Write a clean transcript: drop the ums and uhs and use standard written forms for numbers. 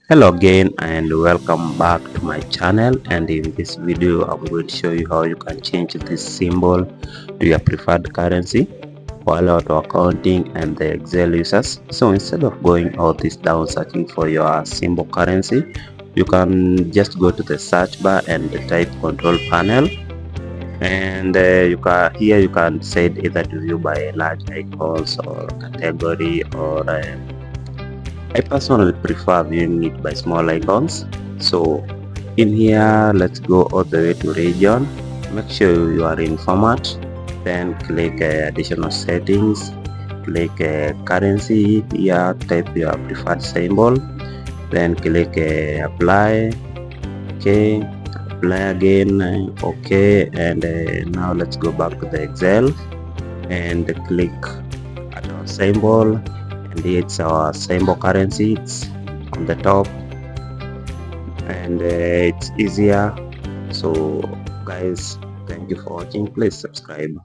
Hello again and welcome back to my channel, and in this video I'm going to show you how you can change this symbol to your preferred currency while auto accounting and the Excel users. So instead of going all this down searching for your symbol currency, you can just go to the search bar and type control panel, and you can decide either to view by large icons or category, or I personally prefer viewing it by small icons. So in here, let's go all the way to region. Make sure you are in format, then click additional settings, click currency. Here type your preferred symbol, then click apply. Okay, apply again. Okay, and now let's go back to the Excel and click at our symbol, and it's our symbol currency. It's on the top, and it's easier. So guys, thank you for watching. Please subscribe.